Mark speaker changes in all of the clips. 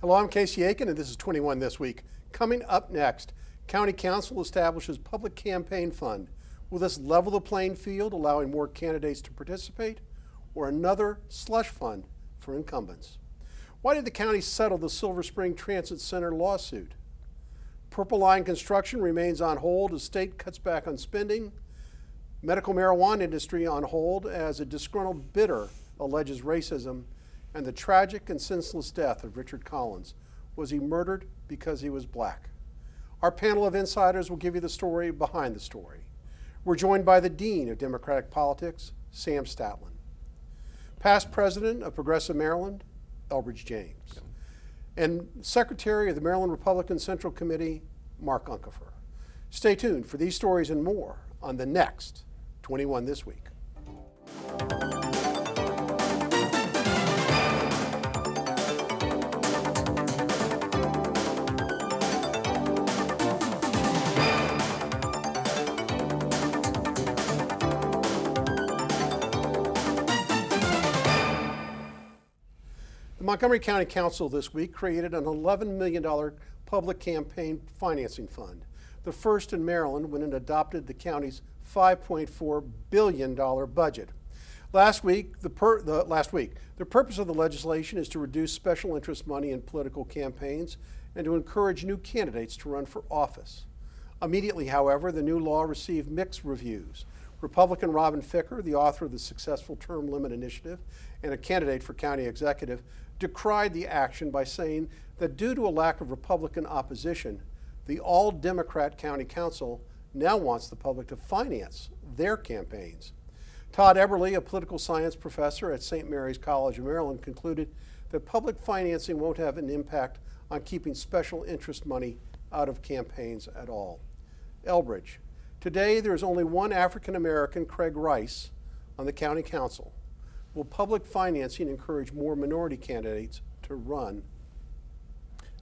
Speaker 1: Hello, I'm Casey Aiken, and this is 21 This Week. Coming up next, County Council establishes public campaign fund. Will this level the playing field, allowing more candidates to participate, or another slush fund for incumbents? Why did the county settle the Silver Spring Transit Center lawsuit? Purple Line construction remains on hold as state cuts back on spending. Medical marijuana industry on hold as a disgruntled bidder alleges racism. And the tragic and senseless death of Richard Collins. Was he murdered because he was black? Our panel of insiders will give you the story behind the story. We're joined by the Dean of Democratic Politics, Sam Statland. Past President of Progressive Maryland, Elbridge James. And Secretary of the Maryland Republican Central Committee, Mark Uncapher. Stay tuned for these stories and more on the next 21 This Week. The Montgomery County Council this week created an $11 million public campaign financing fund, the first in Maryland when it adopted the county's $5.4 billion budget. Last week, the purpose of the legislation is to reduce special interest money in political campaigns and to encourage new candidates to run for office. Immediately, however, the new law received mixed reviews. Republican Robin Ficker, the author of the successful Term Limit Initiative and a candidate for county executive, decried the action by saying that due to a lack of Republican opposition, the all-Democrat county council now wants the public to finance their campaigns. Todd Eberly, a political science professor at St. Mary's College of Maryland, concluded that public financing won't have an impact on keeping special interest money out of campaigns at all. Elbridge. Today, there is only one African American, Craig Rice, on the county council. Will public financing encourage more minority candidates to run?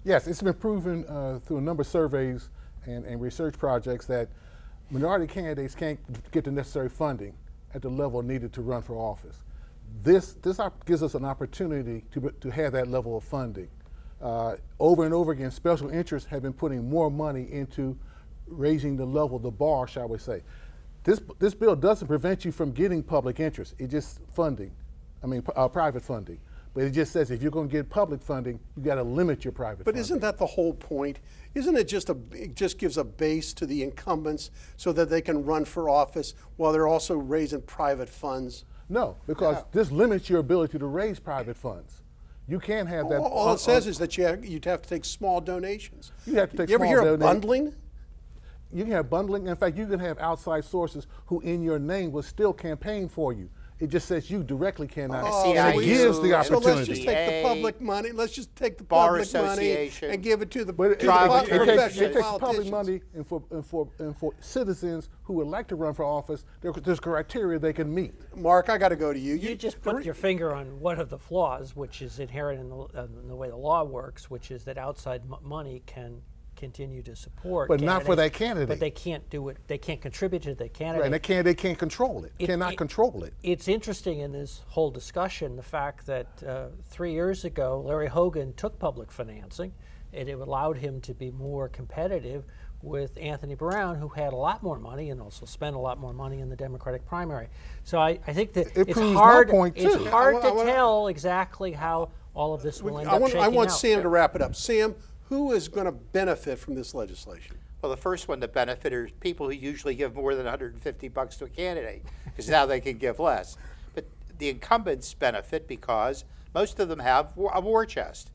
Speaker 2: Yes, it's been proven through a number of surveys and research projects that minority candidates can't get the necessary funding at the level needed to run for office. This gives us an opportunity to have that level of funding. Over and over again, special interests have been putting more money into raising the level, the bar, shall we say. This bill doesn't prevent you from getting public interest. It just private funding. But it just says if you're going to get public funding, you got to limit your private funding.
Speaker 1: But isn't that the whole point? Isn't it it just gives a base to the incumbents so that they can run for office while they're also raising private funds?
Speaker 2: No, because this limits your ability to raise private funds. You can't have that.
Speaker 1: All it says is that you'd have to take small donations.
Speaker 2: You have to take
Speaker 1: you
Speaker 2: small
Speaker 1: ever hear
Speaker 2: donations.
Speaker 1: of bundling?
Speaker 2: You can have bundling. In fact, you can have outside sources who in your name will still campaign for you. It just says you directly cannot.
Speaker 1: It
Speaker 2: gives the opportunity.
Speaker 1: So let's just take the public money. Let's just take the public money and give it to the
Speaker 2: professional
Speaker 1: politicians.
Speaker 2: It takes public money, and for citizens who would like to run for office, there's criteria they can meet.
Speaker 1: Mark, I got to go to you.
Speaker 3: You just put your finger on one of the flaws, which is inherent in the way the law works, which is that outside money can continue to support
Speaker 2: but not for that candidate.
Speaker 3: But they can't do it. They can't contribute to the candidate.
Speaker 2: Right, and they can't control it. Cannot control it.
Speaker 3: It's interesting in this whole discussion the fact that 3 years ago, Larry Hogan took public financing, and it allowed him to be more competitive with Anthony Brown, who had a lot more money and also spent a lot more money in the Democratic primary. So I think that it's hard. It's hard to tell exactly how all of this will end up shaking out.
Speaker 1: I want Sam to wrap it up. Sam, who is going to benefit from this legislation?
Speaker 4: Well, the first one to benefit are people who usually give more than $150 to a candidate, because now they can give less. But the incumbents benefit because most of them have a war chest,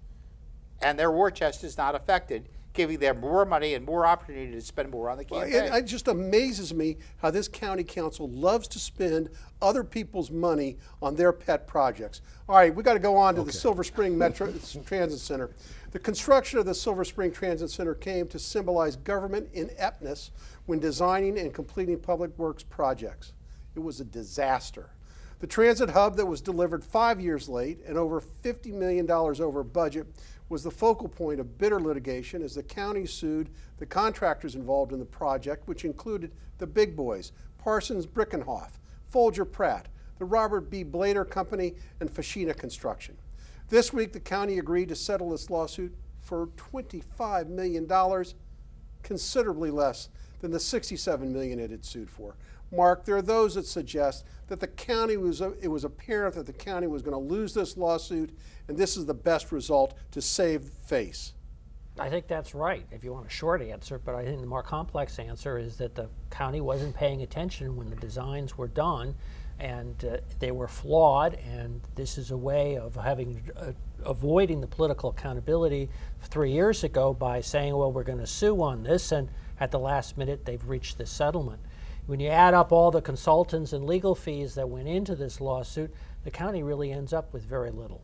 Speaker 4: and their war chest is not affected, giving them more money and more opportunity to spend more on the campaign.
Speaker 1: It just amazes me how this county council loves to spend other people's money on their pet projects. All right, we got to go on to the Silver Spring Metro Transit Center. The construction of the Silver Spring Transit Center came to symbolize government ineptness when designing and completing public works projects. It was a disaster. The transit hub that was delivered 5 years late and over $50 million over budget was the focal point of bitter litigation as the county sued the contractors involved in the project, which included the big boys, Parsons Brickenhoff, Folger Pratt, the Robert B. Blader Company, and Fashina Construction. This week, the county agreed to settle this lawsuit for $25 million, considerably less than the $67 million it had sued for. Mark, there are those that suggest that it was apparent that the county was going to lose this lawsuit, and this is the best result to save face.
Speaker 3: I think that's right, if you want a short answer, but I think the more complex answer is that the county wasn't paying attention when the designs were done, and they were flawed, and this is a way of avoiding the political accountability 3 years ago by saying, well, we're going to sue on this, and at the last minute they've reached this settlement. When you add up all the consultants and legal fees that went into this lawsuit, the county really ends up with very little.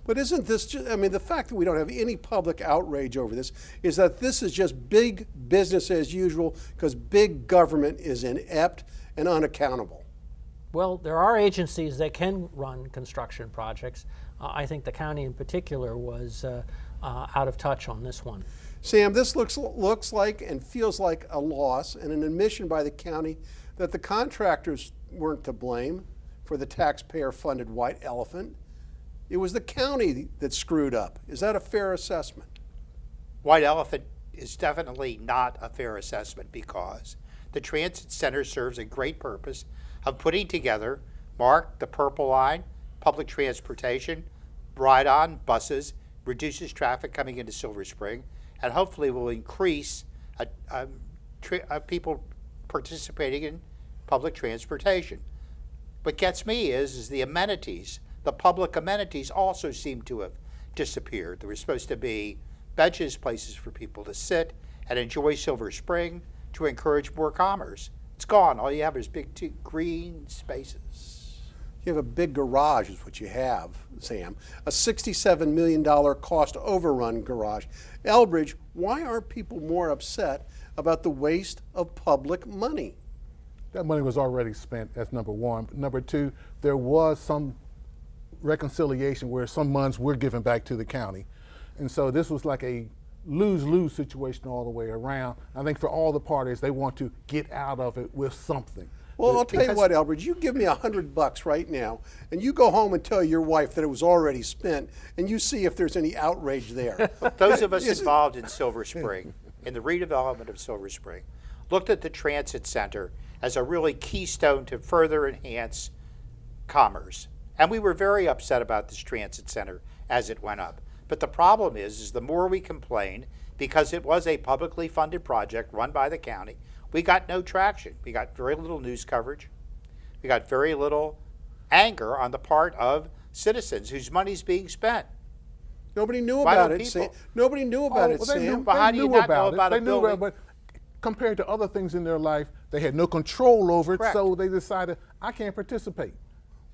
Speaker 1: But isn't this just, I mean, the fact that we don't have any public outrage over this is that this is just big business as usual because big government is inept and unaccountable.
Speaker 3: Well, there are agencies that can run construction projects. I think the county in particular was out of touch on this one.
Speaker 1: Sam, this looks like and feels like a loss and an admission by the county that the contractors weren't to blame for the taxpayer-funded white elephant. It was the county that screwed up. Is that a fair assessment?
Speaker 4: White elephant is definitely not a fair assessment because the transit center serves a great purpose of putting together, Mark, the Purple Line, public transportation, ride-on buses, reduces traffic coming into Silver Spring, and hopefully will increase people participating in public transportation. What gets me is the amenities. The public amenities also seem to have disappeared. There were supposed to be benches, places for people to sit and enjoy Silver Spring to encourage more commerce. It's gone. All you have is big green spaces.
Speaker 1: You have a big garage is what you have, Sam. A $67 million cost overrun garage. Elbridge, why aren't people more upset about the waste of public money?
Speaker 2: That money was already spent, that's number one. Number two, there was some reconciliation where some funds were given back to the county. And so this was like a lose-lose situation all the way around. I think for all the parties, they want to get out of it with something.
Speaker 1: Well, I'll tell you what, Elbridge, you give me $100 right now, and you go home and tell your wife that it was already spent, and you see if there's any outrage there.
Speaker 4: Those of us involved in Silver Spring, in the redevelopment of Silver Spring, looked at the transit center as a really keystone to further enhance commerce. And we were very upset about this transit center as it went up. But the problem is the more we complained, because it was a publicly funded project run by the county, we got no traction. We got very little news coverage. We got very little anger on the part of citizens whose money's being spent.
Speaker 1: Nobody knew about it, Sam. Nobody knew about it, Sam.
Speaker 4: But how do you not know about
Speaker 2: it?
Speaker 4: a
Speaker 2: They knew
Speaker 4: building?
Speaker 2: about it, but compared to other things in their life, they had no control over it,
Speaker 4: Correct.
Speaker 2: so they decided, I can't participate.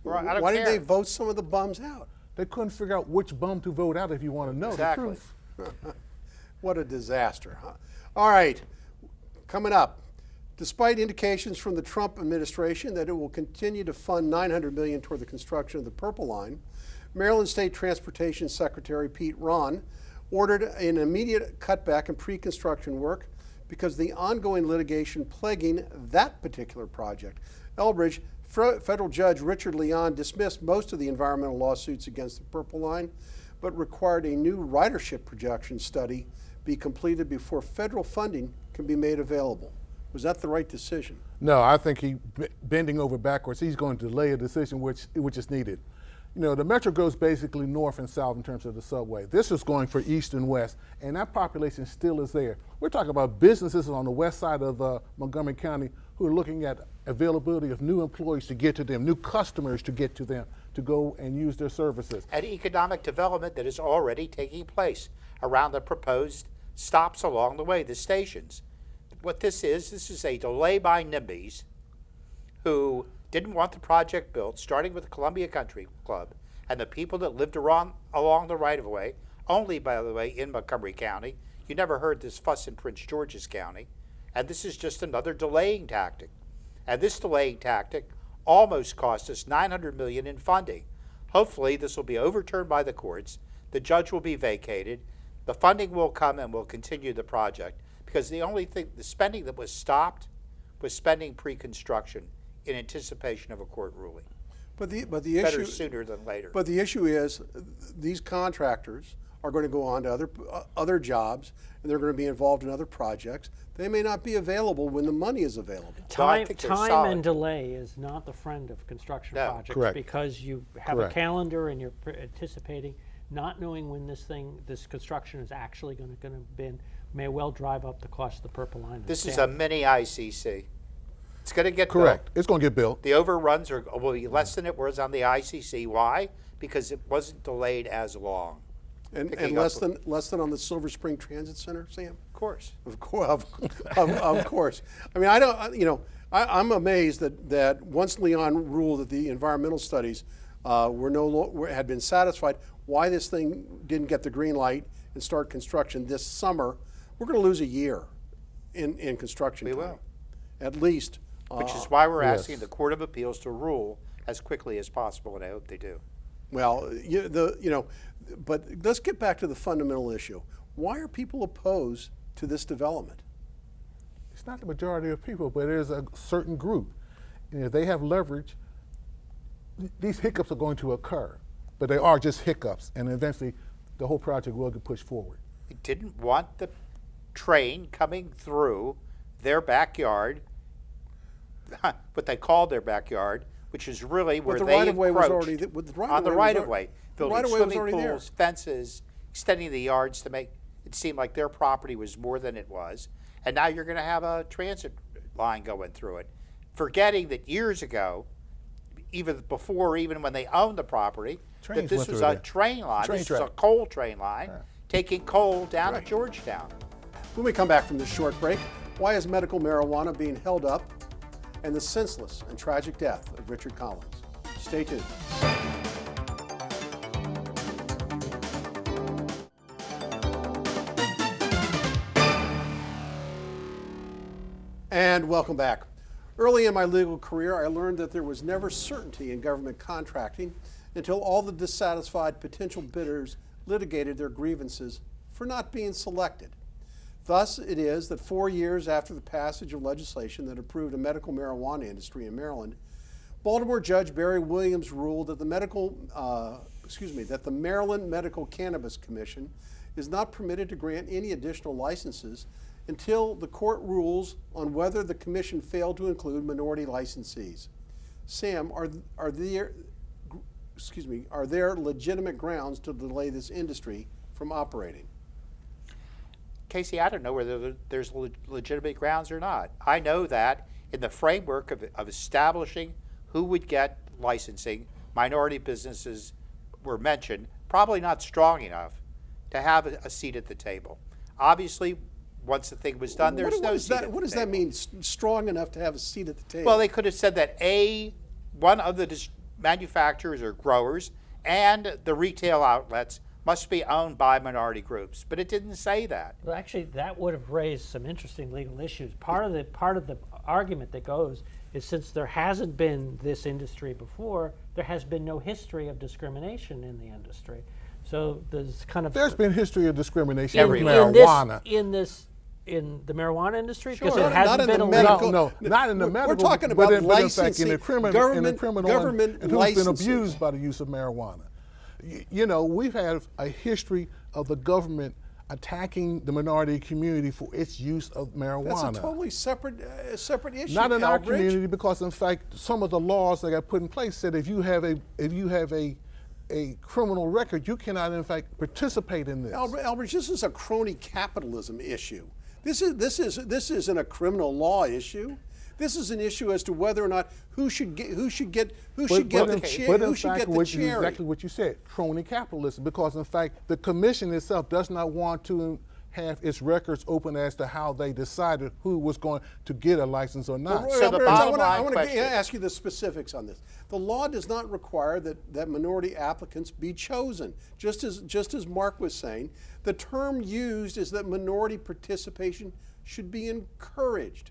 Speaker 1: Why didn't they vote some of the bums out?
Speaker 2: They couldn't figure out which bum to vote out if you want to know
Speaker 4: Exactly.
Speaker 2: the truth.
Speaker 1: What a disaster, huh? All right, coming up. Despite indications from the Trump administration that it will continue to fund $900 million toward the construction of the Purple Line, Maryland State Transportation Secretary Pete Ron ordered an immediate cutback in pre-construction work because of the ongoing litigation plaguing that particular project. Elbridge, federal judge Richard Leon dismissed most of the environmental lawsuits against the Purple Line, but required a new ridership projection study be completed before federal funding can be made available. Was that the right decision?
Speaker 2: No, I think he bending over backwards. He's going to delay a decision which is needed. You know, the metro goes basically north and south in terms of the subway. This is going for east and west, and that population still is there. We're talking about businesses on the west side of Montgomery County who are looking at availability of new employees to get to them, new customers to get to them, to go and use their services.
Speaker 4: And economic development that is already taking place around the proposed stops along the way, the stations. What this is a delay by NIMBYs who didn't want the project built, starting with the Columbia Country Club and the people that lived along the right-of-way, only, by the way, in Montgomery County. You never heard this fuss in Prince George's County. And this is just another delaying tactic. And this delaying tactic almost cost us $900 million in funding. Hopefully, this will be overturned by the courts. The judge will be vacated. The funding will come and we'll continue the project. Because the only thing, the spending that was stopped was spending pre-construction in anticipation of a court ruling.
Speaker 1: But the
Speaker 4: better
Speaker 1: issue
Speaker 4: sooner than later.
Speaker 1: But the issue is, these contractors are going to go on to other jobs, and they're going to be involved in other projects. They may not be available when the money is available.
Speaker 4: So I
Speaker 3: Time,
Speaker 4: think they're
Speaker 3: time
Speaker 4: solid.
Speaker 3: and delay is not the friend of construction
Speaker 4: No.
Speaker 3: projects
Speaker 2: Correct.
Speaker 3: because you have
Speaker 2: Correct.
Speaker 3: a calendar and you're anticipating, not knowing when this construction is actually going to begin, may well drive up the cost of the purple line.
Speaker 4: This is a mini ICC. It's going to get
Speaker 2: Correct.
Speaker 4: built.
Speaker 2: It's going to get built.
Speaker 4: The overruns will be less than it was on the ICC. Why? Because it wasn't delayed as long.
Speaker 1: And
Speaker 4: Picking
Speaker 1: less
Speaker 4: up-
Speaker 1: than on the Silver Spring Transit Center, Sam?
Speaker 4: Of course.
Speaker 1: Of course. I mean, I don't. I'm amazed that once Leon ruled that the environmental studies had been satisfied, why this thing didn't get the green light and start construction this summer. We're going to lose a year in construction
Speaker 4: We
Speaker 1: time.
Speaker 4: will.
Speaker 1: At least.
Speaker 4: Which is why we're
Speaker 2: yes.
Speaker 4: asking the Court of Appeals to rule as quickly as possible, and I hope they do.
Speaker 1: Well, but let's get back to the fundamental issue. Why are people opposed to this development?
Speaker 2: It's not the majority of people, but there's a certain group. And if they have leverage, these hiccups are going to occur. But they are just hiccups, and eventually the whole project will get pushed forward.
Speaker 4: They didn't want the train coming through their backyard, what they called their backyard, which is really where
Speaker 1: the
Speaker 4: they
Speaker 1: right-of-way was
Speaker 4: encroached
Speaker 1: already but the
Speaker 4: on the
Speaker 1: right-of-way was
Speaker 4: right-of-way,
Speaker 1: the
Speaker 4: building
Speaker 1: right-of-way was
Speaker 4: swimming
Speaker 1: already there.
Speaker 4: pools, fences, extending the yards to make it seem like their property was more than it was. And now you're going to have a transit line going through it, forgetting that years ago, even when they owned the property,
Speaker 2: Trains
Speaker 4: that this
Speaker 2: went
Speaker 4: was
Speaker 2: through
Speaker 4: a
Speaker 2: there.
Speaker 4: train line.
Speaker 2: Train
Speaker 4: This was a
Speaker 2: track.
Speaker 4: coal train line, taking coal down
Speaker 1: Right.
Speaker 4: to Georgetown.
Speaker 1: When we come back from this short break, why is medical marijuana being held up, and the senseless and tragic death of Richard Collins? Stay tuned. And welcome back. Early in my legal career, I learned that there was never certainty in government contracting until all the dissatisfied potential bidders litigated their grievances for not being selected. Thus, it is that 4 years after the passage of legislation that approved a medical marijuana industry in Maryland, Baltimore Judge Barry Williams ruled that the Maryland Medical Cannabis Commission is not permitted to grant any additional licenses until the court rules on whether the commission failed to include minority licensees. Sam, are there legitimate grounds to delay this industry from operating?
Speaker 4: Casey, I don't know whether there's legitimate grounds or not. I know that in the framework of establishing who would get licensing, minority businesses were mentioned, probably not strong enough to have a seat at the table. Obviously, once the thing was done, there's no seat at the table.
Speaker 1: What does that mean, strong enough to have a seat at the table?
Speaker 4: Well, they could have said that one of the manufacturers or growers and the retail outlets must be owned by minority groups, but it didn't say that.
Speaker 3: Well, actually, that would have raised some interesting legal issues. Part of the argument that goes is since there hasn't been this industry before, there has been no history of discrimination in the industry. So there's kind of
Speaker 2: There's been history of discrimination
Speaker 3: in,
Speaker 2: with
Speaker 3: in
Speaker 2: marijuana.
Speaker 3: in the marijuana industry
Speaker 1: Sure,
Speaker 3: because it
Speaker 1: not
Speaker 3: hasn't
Speaker 1: in
Speaker 3: been
Speaker 1: the
Speaker 3: a
Speaker 1: medical-
Speaker 2: No, not in the
Speaker 1: We're
Speaker 2: medical.
Speaker 1: talking
Speaker 2: but
Speaker 1: about
Speaker 2: in fact, in
Speaker 1: licensing,
Speaker 2: the criminal,
Speaker 1: government
Speaker 2: and who's
Speaker 1: licenses.
Speaker 2: been abused by the use of marijuana. We've had a history of the government attacking the minority community for its use of marijuana.
Speaker 1: That's a totally separate issue.
Speaker 2: Not in our
Speaker 1: Elbridge.
Speaker 2: community, because in fact, some of the laws that got put in place said if you have a criminal record, you cannot in fact participate in this.
Speaker 1: Elbridge, this is a crony capitalism issue. This isn't a criminal law issue. This is an issue as to whether or not who should get the cherry.
Speaker 2: Exactly what you said, crony capitalism, because in fact the commission itself does not want to have its records open as to how they decided who was going to get a license or not.
Speaker 1: Well,
Speaker 4: So the
Speaker 1: Elbridge,
Speaker 4: bottom
Speaker 1: I
Speaker 4: line
Speaker 1: want
Speaker 4: question-
Speaker 1: to ask you the specifics on this. The law does not require that minority applicants be chosen. Just as Mark was saying, the term used is that minority participation should be encouraged.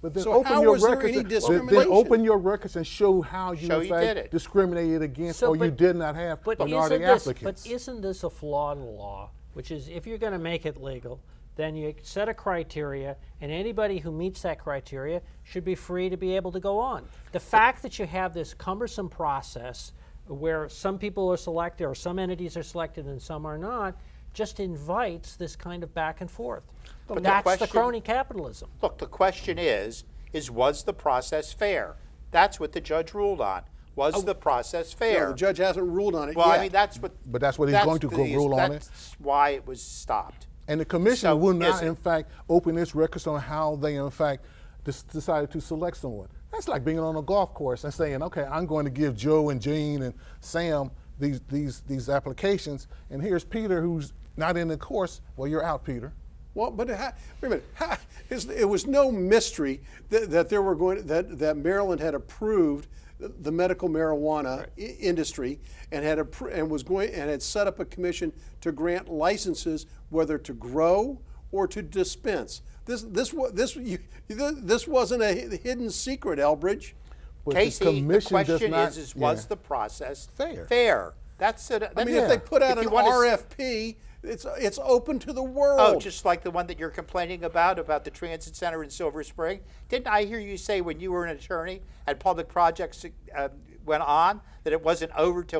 Speaker 2: But then
Speaker 1: So
Speaker 2: open
Speaker 1: how
Speaker 2: your
Speaker 1: was there
Speaker 2: records.
Speaker 1: any
Speaker 2: Then
Speaker 1: discrimination?
Speaker 2: open your records and show how you
Speaker 4: Show
Speaker 2: in
Speaker 4: you did it.
Speaker 2: fact discriminated against
Speaker 3: So,
Speaker 2: or you
Speaker 3: but-
Speaker 2: did not have
Speaker 3: But
Speaker 2: minority applicants.
Speaker 3: isn't this a flaw in the law? Which is, if you're going to make it legal, then you set a criteria, and anybody who meets that criteria should be free to be able to go on. The fact that you have this cumbersome process where some people are selected or some entities are selected and some are not just invites this kind of back and forth.
Speaker 4: But
Speaker 3: That's the crony capitalism.
Speaker 4: Look, the question is was the process fair? That's what the judge ruled on. Was the process fair?
Speaker 1: No, the judge hasn't ruled on it
Speaker 4: Well,
Speaker 1: yet.
Speaker 4: I mean, that's what.
Speaker 2: But that's what he's going to rule on it.
Speaker 4: That's why it was stopped.
Speaker 2: And the commission
Speaker 4: So
Speaker 2: will
Speaker 4: is
Speaker 2: not,
Speaker 4: it-
Speaker 2: in fact, open its records on how they, in fact, decided to select someone. That's like being on a golf course and saying, okay, I'm going to give Joe and Jane and Sam these applications, and here's Peter who's not in the course. Well, you're out, Peter.
Speaker 1: Well, but wait a minute. It was no mystery that there were that Maryland had approved the medical marijuana industry and had set up a commission to grant licenses whether to grow or to dispense. This wasn't a hidden secret, Elbridge.
Speaker 2: But
Speaker 4: Casey, the
Speaker 2: commission does
Speaker 4: question
Speaker 2: not-
Speaker 4: is was
Speaker 2: yeah.
Speaker 4: the process
Speaker 2: Fair?
Speaker 4: Fair. That's it.
Speaker 1: I mean, if they put out an RFP, it's open to the world.
Speaker 4: Oh, just like the one that you're complaining about the transit center in Silver Spring. Didn't I hear you say when you were an attorney and public projects went on that it wasn't over till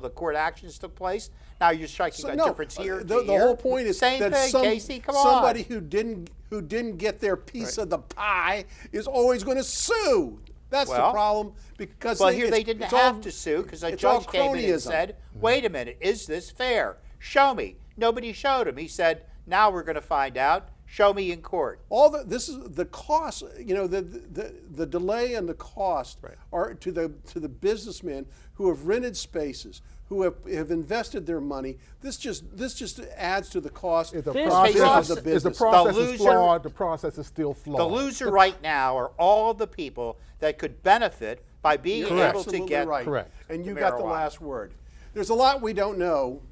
Speaker 4: the court actions took place? Now you're striking a difference here.
Speaker 1: The whole point is
Speaker 4: Same
Speaker 1: that
Speaker 4: thing, Casey. Come
Speaker 1: somebody
Speaker 4: on.
Speaker 1: who didn't get their piece of the pie is always going to sue. That's the problem because
Speaker 4: here they didn't have to sue because a judge came in and said, "Wait a minute, is this fair? Show me." Nobody showed him. He said, "Now we're going to find out. Show me in court."
Speaker 1: This is the cost. You know, the delay and the cost are to the businessmen who have rented spaces, who have invested their money. This just adds to the cost
Speaker 2: If the
Speaker 3: This
Speaker 2: process,
Speaker 1: of the
Speaker 2: is the
Speaker 1: business.
Speaker 2: process
Speaker 4: The
Speaker 2: is
Speaker 4: loser-
Speaker 2: flawed, the process is still flawed.
Speaker 4: The loser right now are all the people that could benefit by being
Speaker 1: You're
Speaker 4: able to
Speaker 1: absolutely
Speaker 4: get
Speaker 1: right.
Speaker 2: Correct.
Speaker 1: And you
Speaker 4: the
Speaker 1: got the
Speaker 4: marijuana.
Speaker 1: last word. There's a lot we don't know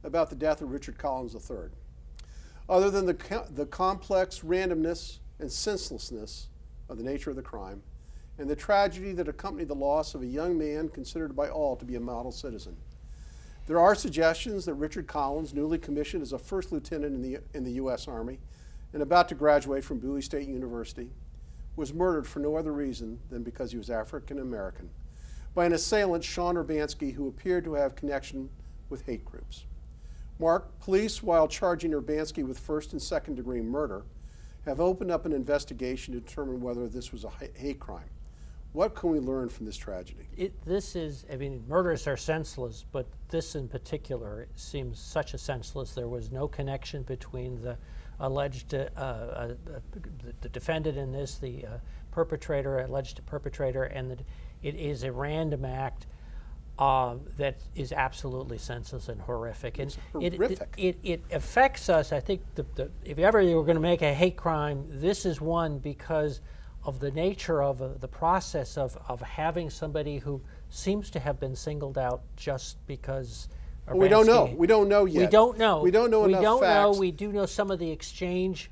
Speaker 1: about the death of Richard Collins III, other than the complex randomness and senselessness of the nature of the crime, and the tragedy that accompanied the loss of a young man considered by all to be a model citizen. There are suggestions that Richard Collins, newly commissioned as a first lieutenant in the U.S. Army and about to graduate from Bowie State University, was murdered for no other reason than because he was African American by an assailant, Sean Urbanski, who appeared to have connection with hate groups. Mark, police, while charging Urbanski with first and second degree murder, have opened up an investigation to determine whether this was a hate crime. What can we learn from this tragedy?
Speaker 3: Murders are senseless, but this in particular seems such a senseless. There was no connection between the alleged the defendant in this, the alleged perpetrator, and it is a random act that is absolutely senseless and horrific. And
Speaker 1: horrific.
Speaker 3: It affects us. I think if ever you were going to make a hate crime, this is one because of the nature of the process of having somebody who seems to have been singled out just because.
Speaker 1: We don't know.
Speaker 3: Urbanski-
Speaker 1: We don't know yet.
Speaker 3: We don't know.
Speaker 1: We don't know
Speaker 3: We
Speaker 1: enough
Speaker 3: don't
Speaker 1: facts.
Speaker 3: know. We do know some of the exchange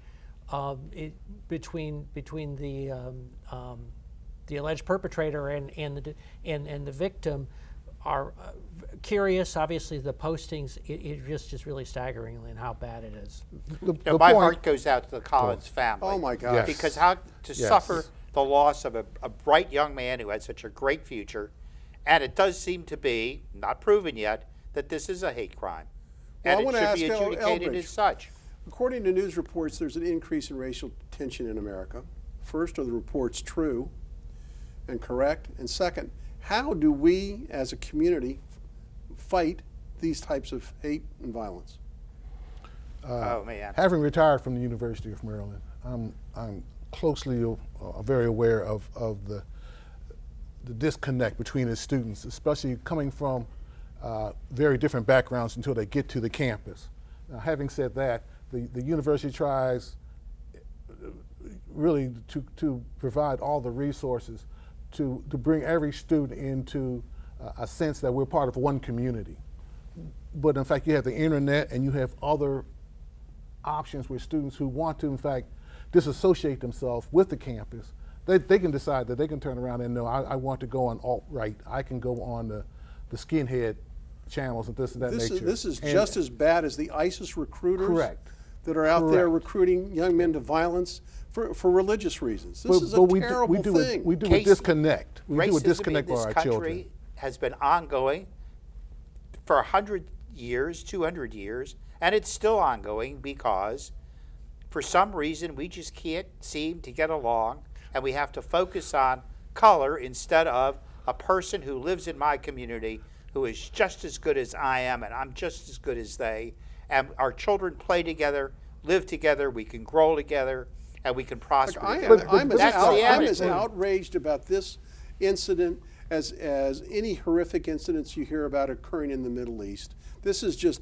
Speaker 3: between the alleged perpetrator and the victim are curious. Obviously, the postings it just is really staggering in how bad it is.
Speaker 4: My heart goes out to the Collins family.
Speaker 1: Oh my gosh.
Speaker 2: Yes.
Speaker 4: Because how to
Speaker 2: Yes.
Speaker 4: suffer the loss of a bright young man who had such a great future, and it does seem to be, not proven yet, that this is a hate crime.
Speaker 1: Well, I
Speaker 4: And
Speaker 1: wanna
Speaker 4: it should
Speaker 1: ask
Speaker 4: be adjudicated
Speaker 1: Elbridge.
Speaker 4: as such.
Speaker 1: According to news reports, there's an increase in racial tension in America. First, are the reports true and correct? And second, how do we as a community fight these types of hate and violence?
Speaker 4: Oh man.
Speaker 2: Having retired from the University of Maryland, I'm closely very aware of the disconnect between its students, especially coming from very different backgrounds until they get to the campus. Now, having said that, the university tries really to provide all the resources to bring every student into a sense that we're part of one community. But in fact, you have the internet and you have other options where students who want to, in fact, disassociate themselves with the campus, they can decide that they can turn around and know, I want to go on alt-right. I can go on the skinhead channels and this and that nature.
Speaker 1: This is
Speaker 2: And-
Speaker 1: just as bad as the ISIS recruiters.
Speaker 2: Correct.
Speaker 1: that are out there
Speaker 2: Correct.
Speaker 1: recruiting young men to violence for religious reasons. This
Speaker 2: But-
Speaker 1: is
Speaker 2: but
Speaker 1: a
Speaker 2: we do-
Speaker 1: terrible
Speaker 2: we do a-
Speaker 1: thing.
Speaker 2: We do a
Speaker 4: Casey,
Speaker 2: disconnect. We do a
Speaker 4: Racism
Speaker 2: disconnect
Speaker 4: in
Speaker 2: for
Speaker 4: this
Speaker 2: our
Speaker 4: country
Speaker 2: children.
Speaker 4: has been ongoing for 100 years, 200 years, and it's still ongoing because for some reason we just can't seem to get along, and we have to focus on color instead of a person who lives in my community who is just as good as I am and I'm just as good as they, and our children play together, live together, we can grow together, and we can prosper together.
Speaker 1: I'm as
Speaker 4: That's the attitude.
Speaker 1: outraged about this incident as any horrific incidents you hear about occurring in the Middle East. This is just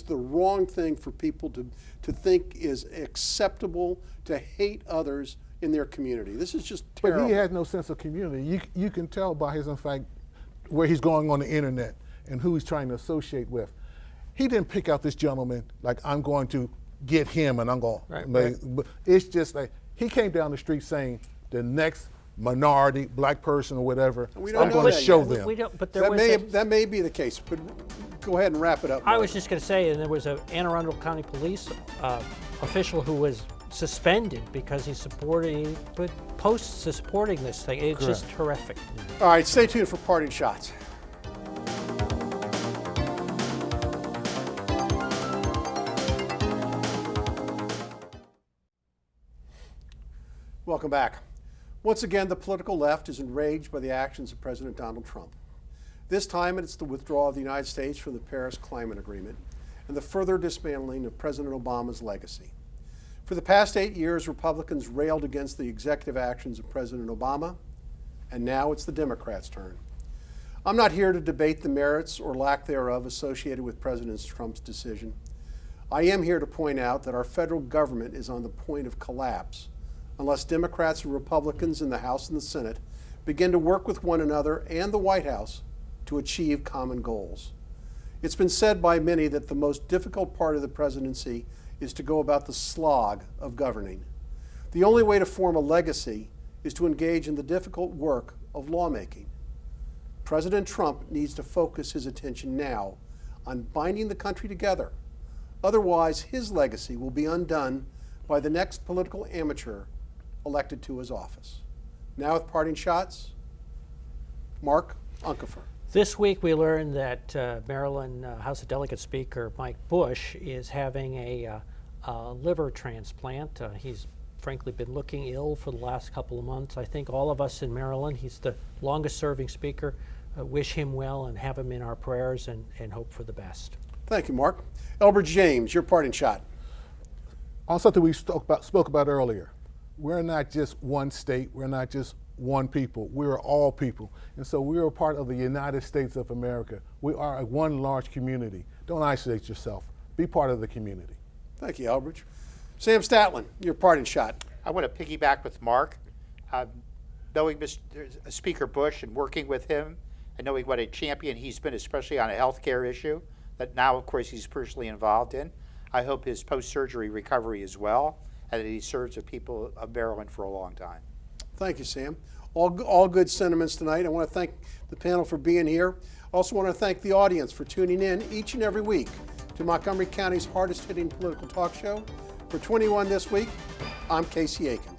Speaker 1: the wrong thing for people to think is acceptable, to hate others in their community. This is just terrible.
Speaker 2: But he has no sense of community. You can tell by his, in fact, where he's going on the internet and who he's trying to associate with. He didn't pick out this gentleman like, I'm going to get him and I'm going
Speaker 3: Right.
Speaker 2: But it's just like, he came down the street saying the next minority, black person or whatever,
Speaker 1: We don't
Speaker 2: I'm
Speaker 1: know
Speaker 2: going to
Speaker 1: that
Speaker 2: show
Speaker 1: yet.
Speaker 2: them.
Speaker 3: We don't, but there
Speaker 1: that
Speaker 3: was
Speaker 1: that may be the case, but go ahead and wrap it up.
Speaker 3: I
Speaker 1: Mark.
Speaker 3: was just going to say, and there was an Anne Arundel County Police official who was suspended because he put posts supporting this thing. It's just horrific.
Speaker 1: All right, stay tuned for parting shots. Welcome back. Once again, the political left is enraged by the actions of President Donald Trump. This time, it's the withdrawal of the United States from the Paris Climate Agreement and the further dismantling of President Obama's legacy. For the past 8 years, Republicans railed against the executive actions of President Obama, and now it's the Democrats' turn. I'm not here to debate the merits or lack thereof associated with President Trump's decision. I am here to point out that our federal government is on the point of collapse unless Democrats and Republicans in the House and the Senate begin to work with one another and the White House to achieve common goals. It's been said by many that the most difficult part of the presidency is to go about the slog of governing. The only way to form a legacy is to engage in the difficult work of lawmaking. President Trump needs to focus his attention now on binding the country together. Otherwise, his legacy will be undone by the next political amateur elected to his office. Now with parting shots, Mark Uncapher.
Speaker 3: This week we learned that Maryland House of Delegates Speaker Mike Bush is having a liver transplant. He's frankly been looking ill for the last couple of months. I think all of us in Maryland, he's the longest serving speaker, wish him well and have him in our prayers and hope for the best.
Speaker 1: Thank you, Mark. Elbridge James, your parting shot.
Speaker 2: On something we spoke about earlier, we're not just one state, we're not just one people, we're all people. And so we are a part of the United States of America. We are one large community. Don't isolate yourself. Be part of the community.
Speaker 1: Thank you, Elbridge. Sam Statland, your parting shot.
Speaker 4: I want to piggyback with Mark. Knowing Mr. Speaker Bush and working with him and knowing what a champion he's been, especially on a health care issue that now, of course, he's personally involved in. I hope his post-surgery recovery is well and that he serves the people of Maryland for a long time.
Speaker 1: Thank you, Sam. All good sentiments tonight. I want to thank the panel for being here. I also want to thank the audience for tuning in each and every week to Montgomery County's hardest-hitting political talk show. For 21 this week, I'm Casey Aiken.